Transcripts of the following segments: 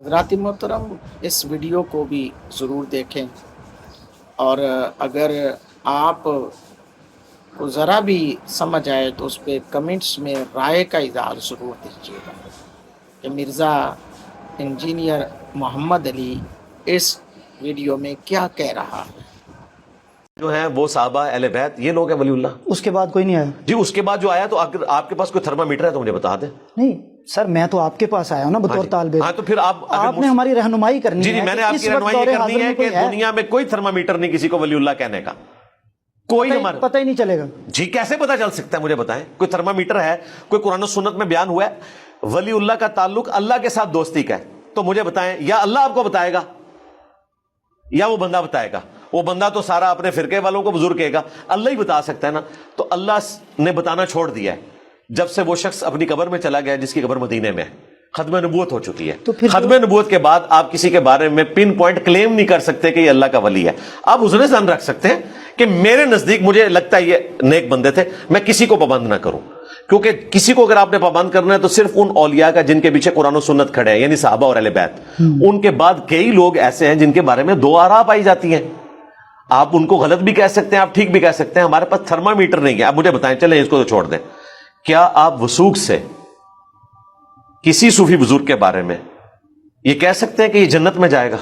حضرات मोहतरम इस वीडियो को भी ज़रूर देखें और अगर आप को ज़रा भी समझ आए तो उस पे कमेंट्स में राय का इज़हार ज़रूर दीजिएगा कि मिर्ज़ा इंजीनियर मोहम्मद अली इस वीडियो में क्या कह रहा है। जो है वो साहबा अहले बैत ये लोग हैं वलीउल्लाह। उसके बाद कोई नहीं आया जी उसके बाद जो आया तो अगर आपके पास कोई थर्मामीटर है तो मुझे बता दें। नहीं सर, मैं तो आपके पास आया हूं ना बतौर तालिब। हाँ तो फिर आपने हमारी रहनुमाई करनी जी जी है। मैंने आपकी रहनुमाई ये करनी है कि दुनिया में कोई थर्मामीटर नहीं किसी को वलीउल्लाह कहने का, कोई हमारा पता ही नहीं चलेगा। जी कैसे पता चल सकता है मुझे बताएं, कोई थर्मामीटर है, कोई कुरान और सुन्नत में बयान हुआ है वलीउल्लाह का ताल्लुक अल्लाह के साथ दोस्ती का है? तो मुझे बताएं, या अल्लाह आपको बताएगा या वो बंदा बताएगा? वो बंदा तो सारा अपने फिरके वालों को बुजुर्ग कहेगा, अल्लाह ही बता सकता है ना। तो अल्लाह ने बताना छोड़ दिया है जब से वो शख्स अपनी कब्र में चला गया जिसकी कब्र मदीने में है, खत्म नबूवत हो चुकी है। तो फिर खत्म नबूवत के बाद आप किसी के बारे में पिन पॉइंट क्लेम नहीं कर सकते कि ये अल्लाह का वली है। आप हुस्न ज़न रख सकते हैं कि मेरे नजदीक मुझे लगता है ये नेक बंदे थे, मैं किसी को पाबंद ना करूं, क्योंकि किसी को अगर आपने पाबंद करना है तो सिर्फ उन औलिया का जिनके पीछे कुरान और सुन्नत खड़े हैं, यानी साहबा और अहले बैत। उनके बाद कई लोग ऐसे हैं जिनके बारे में दो आरा पाई जाती हैं। आप उनको गलत भी कह सकते हैं, आप ठीक भी कह सकते हैं। हमारे पास थर्मामीटर नहीं है। आप मुझे बताएं, चलें इसको तो छोड़ दें, क्या आप वसूख से किसी सूफी बुजुर्ग के बारे में ये कह सकते हैं कि ये जन्नत में जाएगा?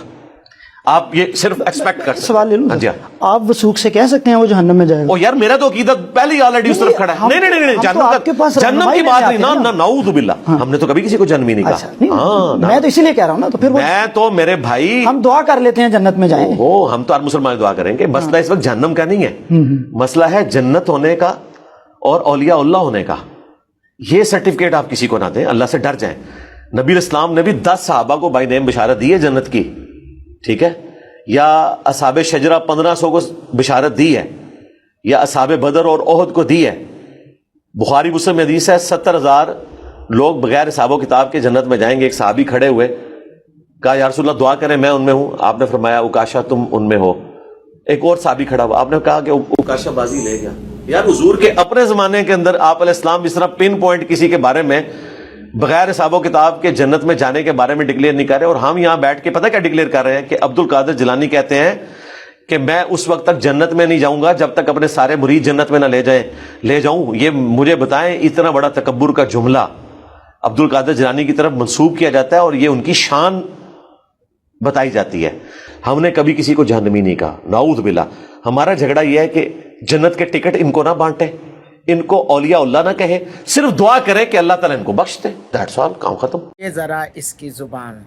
आप ये सिर्फ एक्सपेक्ट कर सकते हैं। सवाल ले लूं? हाँ जी, आप वसूख से कह सकते हैं वो जहन्नम में जाएगा? ओ यार मेरा तो अकीदत पहले ही ऑलरेडी उस तरफ खड़ा है। नहीं नहीं नहीं, जन्नत की बात नहीं ना, नाऊज़ु बिल्लाह, हमने तो कभी किसी को जन्म ही नहीं कहा। हाँ मैं तो इसीलिए कह रहा हूं ना। तो फिर मैं तो मेरे भाई हम दुआ कर लेते हैं जन्नत में जाएं। ओ हम तो हर मुसलमान दुआ करेंगे। मसला इस वक्त जहन्नम का नहीं है, मसला है जन्नत होने का और औलिया अल्लाह होने का। ये सर्टिफिकेट आप किसी को ना दें, अल्लाह से डर जाएं। नबी इस्लाम ने भी 10 सहाबा को बाई नेम बिशारत दी है जन्नत की, ठीक है? या असहाबे शजरा 1500 को बिशारत दी है, या असहाबे बदर और ओहद को दी है। बुखारी मुस्लिम में हदीस है 70,000 लोग बगैर हिसाबो किताब के जन्नत में जाएंगे। एक सहाबी खड़े हुए, कहा या रसूलल्लाह दुआ करें मैं उनमें हूं। आपने फरमाया उकाशा तुम उनमें हो। एक और सहाबी खड़ा हुआ, आपने कहा कि उकाशा बाजी ले गया। यार हुजूर के अपने जमाने के अंदर आप अलैहिस्सलाम इस तरह पिन पॉइंट किसी के बारे में बगैर हिसाबो किताब के जन्नत में जाने के बारे में डिक्लेयर नहीं कर रहे, और हम यहां बैठ के पता क्या डिक्लेयर कर रहे हैं कि अब्दुल कादिर जिलानी कहते हैं कि मैं उस वक्त तक जन्नत में नहीं जाऊंगा जब तक अपने सारे मुरीद जन्नत में ना ले जाऊं। ये मुझे बताएं, इतना बड़ा तकब्बुर का जुमला अब्दुल कादिर जिलानी की तरफ मंसूब किया जाता है और ये उनकी शान बताई जाती है। हमने कभी किसी को जहन्नमी नहीं कहा, नाऊज़ बिल्लाह। हमारा झगड़ा यह है कि जन्नत के टिकट इनको ना बांटे, इनको औलिया अल्लाह ना कहे, सिर्फ दुआ करें कि अल्लाह ताला इनको बख्श दे। दैट्स ऑल, काम खत्म। ये ज़रा इसकी ज़ुबान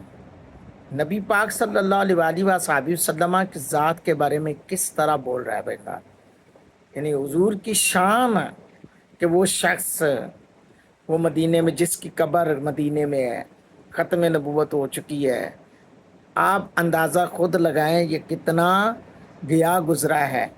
नबी पाक सल्लल्लाहु अलैहि वसल्लम की ज़ात के बारे में किस तरह बोल रहा है बेटा। यानी हुजूर की शान कि वो शख्स वो मदीने में जिसकी कब्र मदीने में है, ख़त्म नबूवत हो चुकी है। आप अंदाज़ा खुद लगाएं ये कितना गया गुजरा है।